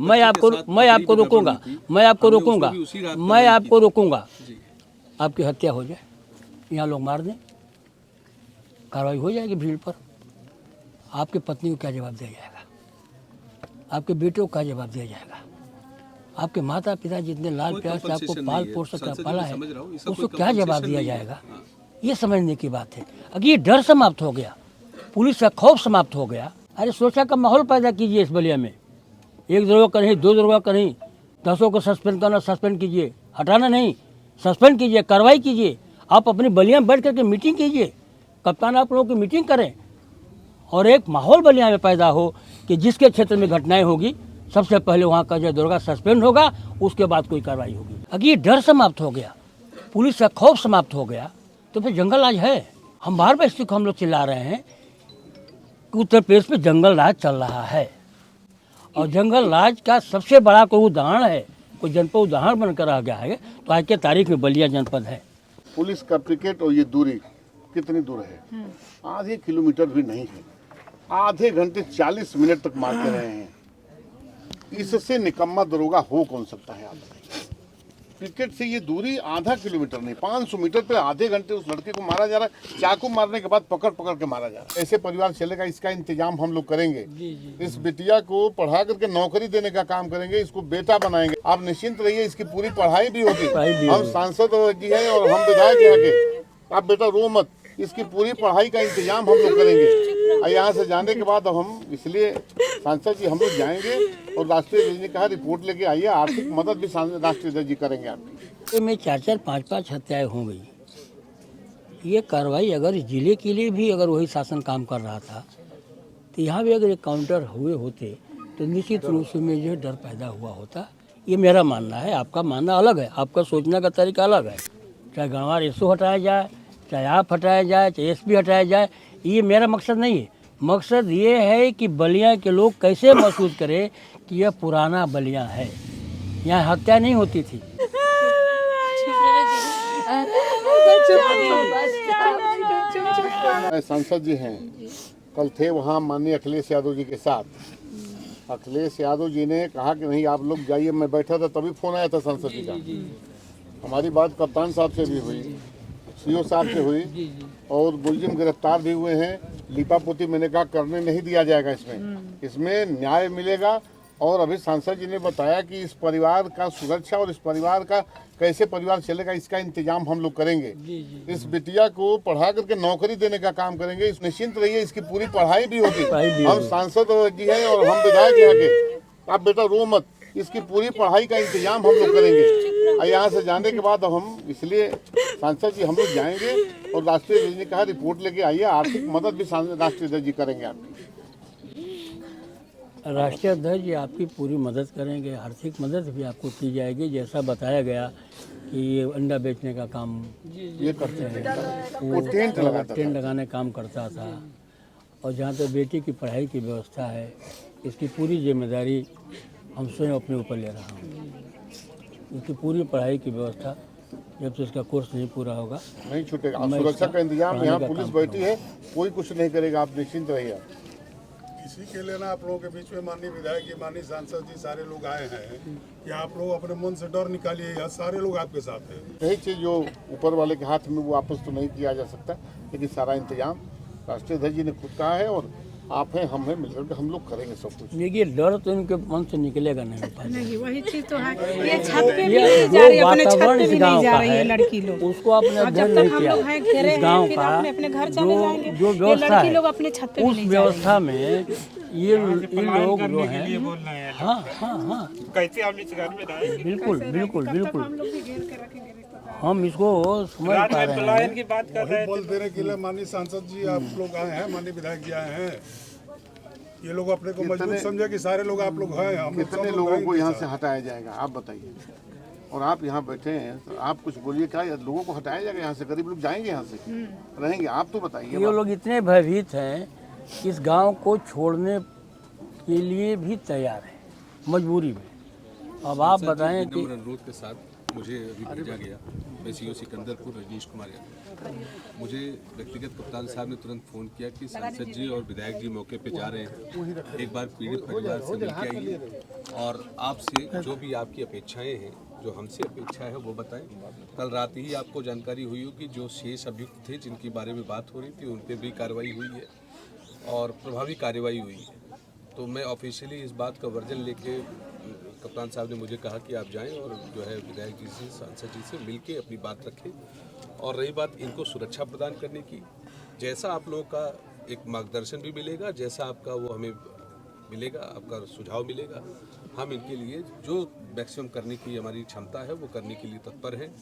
मैं आपको रोकूंगा आपकी हत्या हो जाए, यहाँ लोग मार दें, कार्रवाई हो जाएगी भीड़ पर। आपकी पत्नी को क्या जवाब दिया जाएगा? आपके बेटे को क्या जवाब दिया जाएगा? आपके माता पिता जितने लाल प्यार से आपको पाल पोस कर पाला है, उसको क्या जवाब दिया जाएगा? ये समझने की बात है। अगर ये डर समाप्त हो गया, पुलिस का खौफ समाप्त हो गया, अरे सुरक्षा का माहौल पैदा कीजिए इस बलिया में। एक दरोगा का नहीं, दो दरोगा का नहीं, 10 को सस्पेंड करना, सस्पेंड कीजिए, हटाना नहीं, सस्पेंड कीजिए, कार्रवाई कीजिए। आप अपनी बलिया में बैठ करके मीटिंग कीजिए, कप्तान आप लोगों की मीटिंग करें और एक माहौल बलिया में पैदा हो कि जिसके क्षेत्र में घटनाएं होगी सबसे पहले वहाँ का जो दरोगा सस्पेंड होगा, उसके बाद कोई कार्रवाई होगी। अगर ये डर समाप्त हो गया, पुलिस का खौफ समाप्त हो गया, तो फिर जंगल राज है। हम बार बार इसको हम लोग चिल्ला रहे हैं कि उत्तर प्रदेश में जंगल राज चल रहा है और जंगल राज का सबसे बड़ा कोई उदाहरण है, कोई जनपद उदाहरण बनकर आ गया है तो आज के तारीख में बलिया जनपद है। पुलिस का पिकेट और ये दूरी कितनी दूर है? आधे किलोमीटर भी नहीं है। आधे घंटे 40 मिनट तक मारते रहे हैं। इससे निकम्मा दरोगा हो कौन सकता है? आप बताइए। पिकेट से ये दूरी आधा किलोमीटर नहीं, 500 मीटर पे आधे घंटे उस लड़के को मारा जा रहा है। चाकू मारने के बाद पकड़ पकड़ के मारा जा रहा है। ऐसे परिवार चलेगा, इसका इंतजाम हम लोग करेंगे। इस बिटिया को पढ़ा करके नौकरी देने का काम करेंगे, इसको बेटा बनाएंगे। आप निश्चिंत रहिए, इसकी पूरी पढ़ाई भी होगी। हम सांसद जी हैं और हम विधायक यहाँ के। आप बेटा रो मत, इसकी पूरी पढ़ाई का इंतजाम हम लोग करेंगे। यहाँ से जाने के बाद हम इसलिए सांसद जी हम लोग जाएंगे और राष्ट्रीय अध्यक्ष ने कहा रिपोर्ट लेके आइए, आर्थिक मदद भी राष्ट्रीय अध्यक्ष जी करेंगे आपकी। में 4-4, 5-5 हत्याएं हो गई। ये कार्रवाई अगर इस जिले के लिए भी अगर वही शासन काम कर रहा था तो यहाँ भी अगर एक काउंटर हुए होते तो निश्चित रूप से में जो डर पैदा हुआ होता। ये मेरा मानना है, आपका मानना अलग है, आपका सोचने का तरीका अलग है। चाहे गंवार एसओ हटाया जाए, चाहे आप हटाया जाए, चाहे एसपी हटाया जाए, ये मेरा मकसद नहीं है। मकसद ये है कि बलिया के लोग कैसे महसूस करें कि यह पुराना बलिया है, यहाँ हत्या नहीं होती थी। सांसद जी हैं, कल थे वहाँ माननीय अखिलेश यादव जी के साथ। अखिलेश यादव जी ने कहा कि नहीं आप लोग जाइए। मैं बैठा था तभी फोन आया था सांसद जी का। हमारी बात कप्तान साहब से भी हुई, सीओ साहब से हुई और मुलजिम गिरफ्तार भी हुए हैं। लीपापोती मैंने कहा करने नहीं दिया जाएगा, इसमें न्याय मिलेगा। और अभी सांसद जी ने बताया कि इस परिवार का सुरक्षा और इस परिवार का कैसे परिवार चलेगा, इसका इंतजाम हम लोग करेंगे। इस बिटिया को पढ़ा करके नौकरी देने का काम करेंगे। निश्चिंत रहिए, इसकी पूरी पढ़ाई भी होगी। हम सांसद जी हैं और हम विधायक यहाँ के। आप बेटा रो मत, इसकी पूरी पढ़ाई का इंतजाम हम लोग करेंगे। यहाँ से जाने के बाद हम इसलिए सांसद जी हम लोग जाएंगे और राष्ट्रीय अध्यक्ष ने कहा रिपोर्ट लेके आइए, आर्थिक मदद भी राष्ट्रीय अध्यक्ष जी करेंगे आपकी। राष्ट्रीय अध्यक्ष जी आपकी पूरी मदद करेंगे, आर्थिक मदद भी आपको की जाएगी। जैसा बताया गया कि ये अंडा बेचने का काम ये करते हैं, वो टेंट लगाने काम करता था। और जहाँ तक बेटी की पढ़ाई की व्यवस्था है, इसकी पूरी जिम्मेदारी हम स्वयं अपने ऊपर ले रहा हूँ। इसकी पूरी पढ़ाई की व्यवस्था जब तक इसका कोर्स नहीं पूरा होगा नहीं छूटेगा। सुरक्षा का इंतजाम यहाँ पुलिस बैठी है, कोई कुछ नहीं करेगा, आप निश्चिंत रहिए। इसी के लिए ना आप लोगों के बीच में माननीय विधायक जी, माननीय सांसद जी सारे लोग आए हैं कि आप लोग अपने मन से डर निकालिए। यहाँ सारे लोग आपके साथ हैं। यही चीज़ जो ऊपर वाले के हाथ में वो वापस तो नहीं किया जा सकता, लेकिन सारा इंतजाम राष्ट्रीय अध्यक्ष जी ने खुद कहा है और आप हैं, हम हैं, मिलकर हम लोग करेंगे सब कुछ। देखिए डर तो इनके मन से निकलेगा नहीं, वही चीज तो है। ये छत पे भी नहीं जा रही, अपने छत पे भी नहीं जा रही है लड़की लोग। उसको अपने जब तक हम लोग हैं घेरे हैं, फिर अपने घर चले जाएंगे। जो व्यवस्था लड़की लोग अपने छत पे भी नहीं जा रही। उस व्यवस्था में ये लोग जो हैं, हाँ कैसे हम इस घर में रहे? बिल्कुल हम लोग भी घेर के रखेंगे। हम इसको समझ पा रहे हैं। की बात कर रहे हैं। बोल देने के लिए माननीय सांसद जी आप लोग आए हैं, माननीय विधायक जी आए हैं। ये लोग अपने को मजबूत समझे कि सारे लोग आप लोग हैं। कितने लोगों को यहाँ से हटाया जाएगा आप बताइए। और आप यहाँ बैठे हैं तो आप कुछ बोलिए, क्या लोगों को हटाया जाएगा यहाँ से? गरीब लोग जाएंगे यहाँ से, रहेंगे? आप तो बताइए। ये लोग इतने भयभीत हैं कि इस गांव को छोड़ने के लिए भी तैयार है, मजबूरी में। अब आप बताएं कि अनुरोध के साथ मुझे अभी भेजा गया, मैं सीओ सिकंदरपुर रजनीश कुमार यादव, मुझे व्यक्तिगत कप्तान साहब ने तुरंत फ़ोन किया कि सांसद जी और विधायक जी मौके पे जा रहे हैं, एक बार पीड़ित परिवार से मिलकर आइए और आपसे जो भी आपकी अपेक्षाएं हैं, जो हमसे अपेक्षा है वो बताएं। कल रात ही आपको जानकारी हुई होगी जो शेष अभियुक्त थे जिनके बारे में बात हो रही थी उन पर भी कार्रवाई हुई है और प्रभावी कार्रवाई हुई है। तो मैं ऑफिशियली इस बात का वर्जन लेके कप्तान साहब ने मुझे कहा कि आप जाएं और जो है विधायक जी से, सांसद जी से मिलके अपनी बात रखें। और रही बात इनको सुरक्षा प्रदान करने की, जैसा आप लोगों का एक मार्गदर्शन भी मिलेगा, जैसा आपका वो हमें मिलेगा, आपका सुझाव मिलेगा, हम इनके लिए जो मैक्सिमम करने की हमारी क्षमता है वो करने के लिए तत्पर हैं।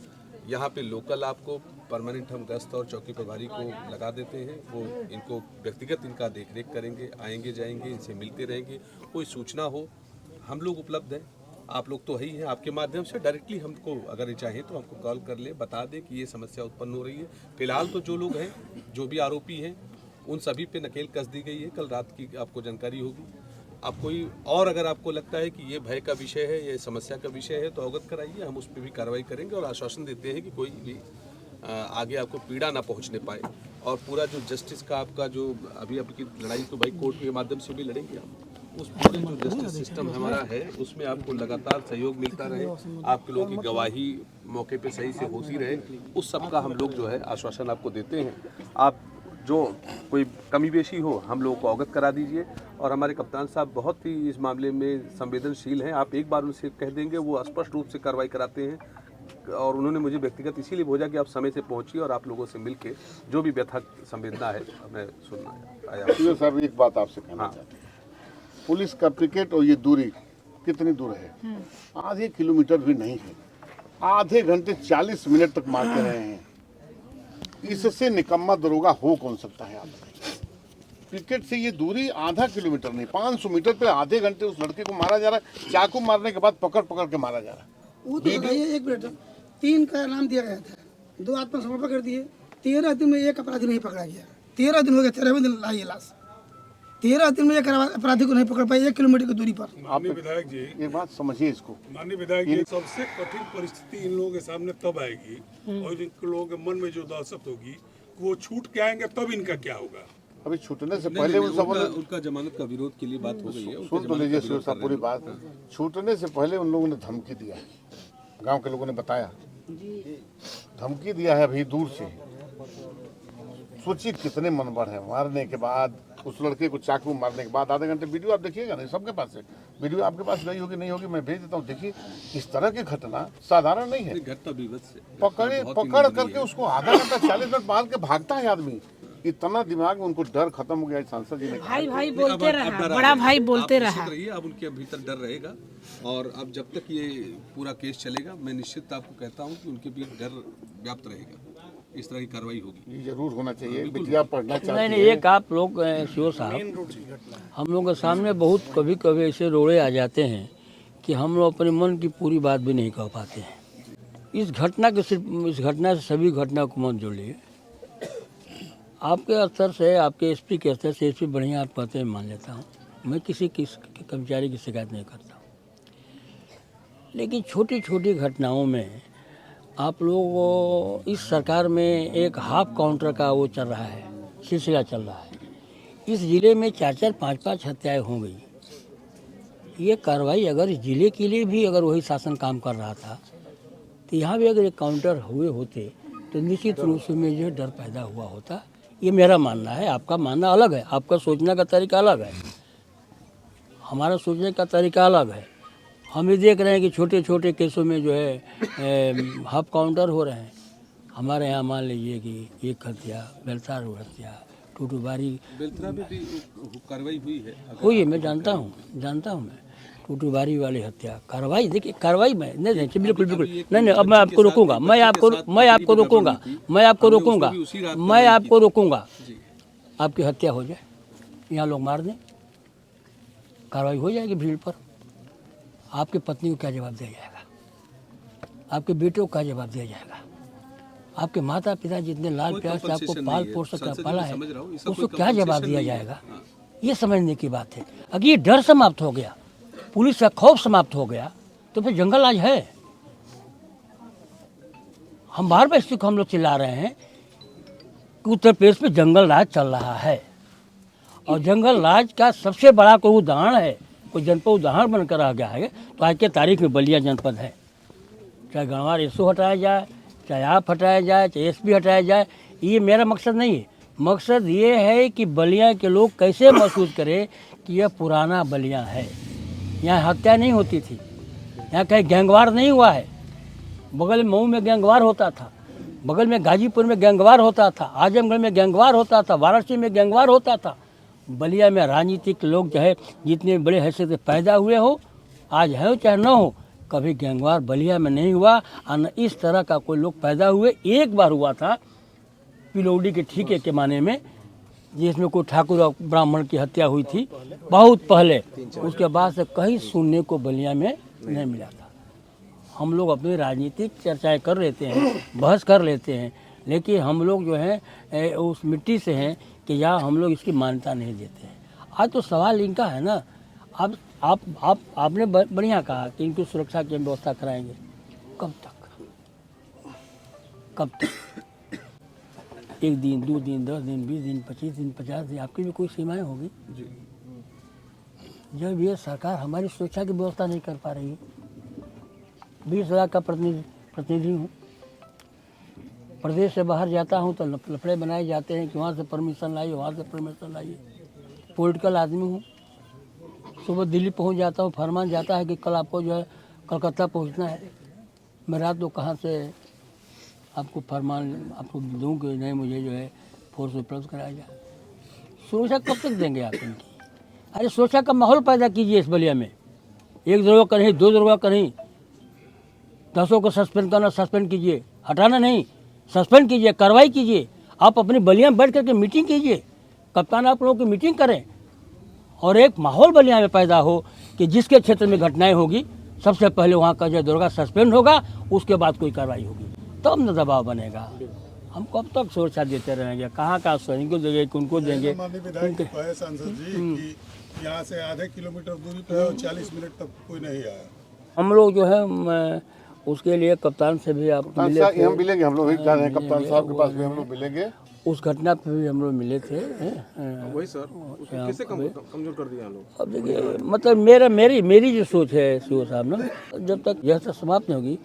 यहाँ पे लोकल आपको परमानेंट हम गश्त और चौकी प्रभारी को लगा देते हैं, वो इनको व्यक्तिगत इनका देखरेख करेंगे, आएंगे जाएंगे, इनसे मिलते रहेंगे। कोई सूचना हो हम लोग उपलब्ध हैं, आप लोग तो है ही हैं, आपके माध्यम से डायरेक्टली हमको अगर चाहें तो हमको कॉल कर ले, बता दें कि ये समस्या उत्पन्न हो रही है। फिलहाल तो जो लोग हैं, जो भी आरोपी हैं, उन सभी पे नकेल कस दी गई है। कल रात की आपको जानकारी होगी। अब कोई और अगर आपको लगता है कि ये भय का विषय है, ये समस्या का विषय है, तो अवगत कराइए, हम उस पर भी कार्रवाई करेंगे और आश्वासन देते हैं कि कोई भी आगे आपको पीड़ा ना पहुंचने पाए। और पूरा जो जस्टिस का आपका जो अभी आपकी लड़ाई तो भाई कोर्ट के माध्यम से भी लड़ेंगे हम, उस पूरे जो जस्टिस सिस्टम हमारा है उसमें आपको लगातार सहयोग मिलता रहे, आपके लोगों की गवाही मौके पे सही से होती रहे, उस सब का हम लोग जो है आश्वासन आपको देते हैं। आप जो कोई कमी बेशी हो हम लोगों को अवगत करा दीजिए। और हमारे कप्तान साहब बहुत ही इस मामले में संवेदनशील हैं, आप एक बार उनसे कह देंगे वो स्पष्ट रूप से कार्रवाई कराते हैं। और उन्होंने मुझे व्यक्तिगत इसीलिए भेजा कि आप समय से पहुंचिए और आप लोगों से मिलके जो भी व्यथा संवेदना है हमें सुनना आया। सर एक बात आपसे कहना चाहते हैं, पुलिस का पिकेट और ये दूरी कितनी दूर है? आधे किलोमीटर भी नहीं है। आधे घंटे 40 मिनट तक मारते रहे हैं। इससे निकम्मा दरोगा हो कौन सकता है? आप पिकेट से ये दूरी आधा किलोमीटर नहीं, 500 मीटर पे आधे घंटे उस लड़के को मारा जा रहा है। चाकू मारने के बाद पकड़ पकड़ के मारा जा रहा है। वो तो बताइए, एक मिनट, 3 का नाम दिया गया था, 2 आत्मसमर्पण कर दिए, 13 दिन में एक अपराधी नहीं पकड़ा गया। 13 दिन हो गया, 13वें दिन लाई लाश। 13 दिन में एक अपराधी को नहीं पकड़ पाए 1 किलोमीटर की दूरी पर। माननीय विधायक जी, एक बात समझिए इसको। माननीय विधायक जी, सबसे कठिन परिस्थिति इन लोगों के सामने तब आएगी और इन लोगों के मन में जो दहशत होगी वो छूट के आएंगे, तब इनका क्या होगा? अभी छूटने से पहले उन सबों ने उनका जमानत का विरोध के लिए बात हो गई है। सुन तो लीजिए शिव साहब पूरी बात। छूटने से पहले उन लोगों ने धमकी दिया, गांव के लोगों ने बताया, धमकी दिया है अभी दूर से। सोचिए कितने मनबड़ है। मारने के बाद उस लड़के को चाकू मारने के बाद आधे घंटे वीडियो आप देखिएगा, नहीं सबके पास है वीडियो, आपके पास गई होगी नहीं होगी, मैं भेज देता हूँ। देखिए इस तरह की घटना साधारण नहीं है। पकड़ करके उसको आधा घंटा 40 मिनट बांध के भागता है आदमी। इतना दिमाग में उनको डर खत्म हो गया। सांसद जी ने भाई भाई बोलते रहा, बड़ा भाई बोलते रहा। अब उनके भीतर डर रहेगा और अब जब तक ये पूरा केस चलेगा मैं निश्चित आपको कहता हूँ कि उनके बीच डर व्याप्त रहेगा। इस तरह की कार्रवाई होगी, ये जरूर होना चाहिए। बिटिया पढ़ना चाहिए। नहीं, एक आप लोग शिव साहब, हम लोग के सामने बहुत कभी कभी ऐसे रोड़े आ जाते हैं कि हम लोग अपने मन की पूरी बात भी नहीं कह पाते हैं। इस घटना से सभी घटना को मत जोड़िए। आपके स्तर से, आपके एसपी के स्तर से एसपी बढ़िया आप कहते हैं, मान लेता हूँ। मैं किसी कर्मचारी की शिकायत नहीं करता हूँ, लेकिन छोटी छोटी घटनाओं में आप लोग, इस सरकार में एक हाफ काउंटर का वो चल रहा है, सिलसिला चल रहा है। इस ज़िले में 4-4, 5-5 हत्याएं हो गई। ये कार्रवाई अगर इस ज़िले के लिए भी अगर वही शासन काम कर रहा था तो यहाँ भी अगर एक काउंटर हुए होते तो निश्चित रूप से में जो डर पैदा हुआ होता। ये मेरा मानना है, आपका मानना अलग है, आपका सोचने का तरीका अलग है, हमारा सोचने का तरीका अलग है। हम भी देख रहे हैं कि छोटे छोटे केसों में जो है हाफ काउंटर हो रहे हैं। हमारे यहाँ मान लीजिए कि एक हत्या, बेलतार हत्या, टूटूबारी बेलतरा में भी कार्रवाई हुई है। मैं जानता हूँ मैं। टूटूबारी वाली हत्या कार्रवाई, देखिए कार्रवाई में नहीं, बिल्कुल नहीं। अब मैं आपको रोकूंगा, मैं आपको रोकूंगा। आपकी हत्या हो जाए, यहाँ लोग मार दें, कार्रवाई हो जाएगी भीड़ पर। आपकी पत्नी को क्या जवाब दिया जाएगा? आपके बेटे को क्या जवाब दिया जाएगा? आपके माता पिता जितने लाल प्यार से आपको पाल पोस कर पाला है, उसको क्या जवाब दिया जाएगा? ये समझने की बात है। अगर ये डर समाप्त हो गया, पुलिस का खौफ समाप्त हो गया, तो फिर जंगल राज है। हम बार बार इसको हम लोग चिल्ला रहे हैं कि उत्तर प्रदेश में जंगल राज चल रहा है, और जंगल राज का सबसे बड़ा कोई उदाहरण है, कोई जनपद उदाहरण बनकर आ गया है तो आज के तारीख में बलिया जनपद है। चाहे गणवार एसओ हटाया जाए, चाहे आप हटाया जाए, चाहे एसपी हटाया जाए, ये मेरा मकसद नहीं है। मकसद ये है कि बलिया के लोग कैसे महसूस करें कि यह पुराना बलिया है, यहाँ हत्या नहीं होती थी, यहाँ कहीं गैंगवार नहीं हुआ है। बगल में मऊ में गैंगवार होता था, बगल में गाजीपुर में गैंगवार होता था, आजमगढ़ में गैंगवार होता था, वाराणसी में गैंगवार होता था। बलिया में राजनीतिक लोग जो है जितने बड़े हैसियत से पैदा हुए हो, आज है चाहे न हो, कभी गैंगवार बलिया में नहीं हुआ और न इस तरह का कोई लोग पैदा हुए। एक बार हुआ था पिलौडी के ठीके के माने में, जिसमें कोई ठाकुर और ब्राह्मण की हत्या हुई थी बहुत पहले। उसके बाद से कहीं सुनने को बलिया में नहीं मिला था। हम लोग अपनी राजनीतिक चर्चाएं कर लेते हैं, बहस कर लेते हैं, लेकिन हम लोग जो है उस मिट्टी से हैं कि यहाँ हम लोग इसकी मान्यता नहीं देते हैं। आज तो सवाल इनका है ना, अब आपने बढ़िया कहा कि इनकी सुरक्षा की व्यवस्था कराएंगे। कब तक, कब तक? 1 दिन, 2 दिन, 10 दिन, 20 दिन, 25 दिन, 50 दिन, आपकी भी कोई सीमाएं होगी। जब ये सरकार हमारी सुरक्षा की व्यवस्था नहीं कर पा रही है, 20,000 का प्रतिनिधि हूँ, प्रदेश से बाहर जाता हूँ तो लफड़े बनाए जाते हैं कि वहाँ से परमिशन लाइए, वहाँ से परमिशन लाइए। पॉलिटिकल आदमी हूँ, सुबह दिल्ली पहुँच जाता हूँ, फरमान जाता है कि कल आपको जो है कलकत्ता पहुँचना है। मैं रात को कहाँ से आपको फरमान आपको दूँ कि नहीं मुझे जो है फोर्स उपलब्ध कराया जाए। सुरक्षा कब तक देंगे आप इनकी? अरे सुरक्षा का माहौल पैदा कीजिए इस बलिया में। 1 दरोगा का नहीं, 2 दरोगा का नहीं, 10 को सस्पेंड करना, सस्पेंड कीजिए, हटाना नहीं, सस्पेंड कीजिए, कार्रवाई कीजिए। आप अपनी बलिया में बैठ करके मीटिंग कीजिए, कप्तान आप लोगों की मीटिंग करें और एक माहौल बलिया में पैदा हो कि जिसके क्षेत्र में घटनाएं होगी सबसे पहले वहाँ का जो दरोगा सस्पेंड होगा, उसके बाद कोई कार्रवाई होगी, तब न दबाव बनेगा। हम कब तक सुरक्षा देते रहेंगे? कहाँ का सैनिकों देंगे कि उनको देंगे? माननीय विधायक कहे सांसद जी कि यहाँ से आधे किलोमीटर दूरी पे है और 40 मिनट तक कोई नहीं आया। हम लोग जो है उसके लिए कप्तान से भी आप मिले थे। हम मिलेंगे, हम लोग जा रहे हैं कप्तान साहब के पास भी हम लोग मिलेंगे। उस घटना पे भी हम लोग मिले थे। वही सर, उसको कैसे कमजोर कर दिया लोग? अब देखिए, मतलब मेरी जो सोच है सीओ साहब ना, जब तक यह सब समाप्त नहीं होगी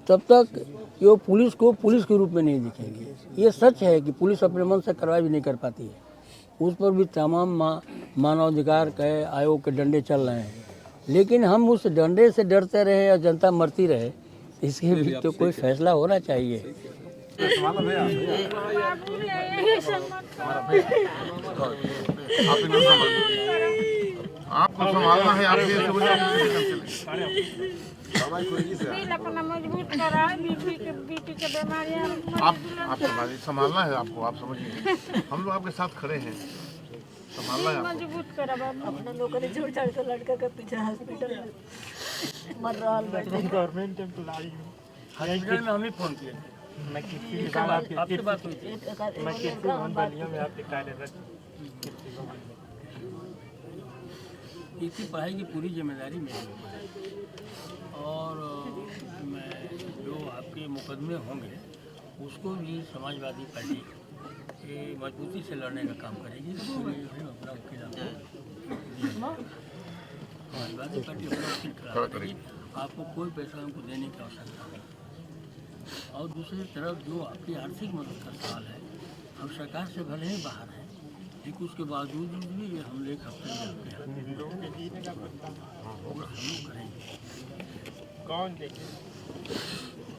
तब तक ये पुलिस को पुलिस के रूप में नहीं दिखेंगे। ये सच है कि पुलिस अपने मन से कार्रवाई भी नहीं कर पाती है, उस पर भी तमाम मानवाधिकार के आयोग के डंडे चल रहे हैं, लेकिन हम उस डंडे से डरते रहे और जनता मरती रहे, इसके भी तो कोई फैसला होना चाहिए। आपको संभालना है, आप अपना मजबूत करा, बीपी के बीमारियां आप संभालना है, आपको आप समझिए, हम लोग आपके साथ खड़े हैं, संभालना है आपको। मजबूत करा बाबू। अपना लोगों ने छोड़ छाड़ कर लड़का का पीछे हॉस्पिटल मर रहा है। गवर्नमेंट एम्प्लॉई हॉस्पिटल में हम ही फोन किए, मैं किसी आपसे बात हुई थी। मैं किसी बलिया में आपके कार्यरत इसकी पढ़ाई की पूरी जिम्मेदारी मेरी है और मैं जो आपके मुकदमे होंगे उसको भी समाजवादी पार्टी मजबूती से लड़ने का काम करेगी। अपना वकील समाजवादी पार्टी अपना वकील खड़ा करेगी, आपको कोई पैसा उनको देने की आवश्यकता नहीं। और दूसरी तरफ जो आपकी आर्थिक मदद का सवाल है, हम सरकार से भले ही बाहर हैं, लेकिन उसके बावजूद भी हम 1 हफ्ते में आपके यहाँ करेंगे। कौन देखे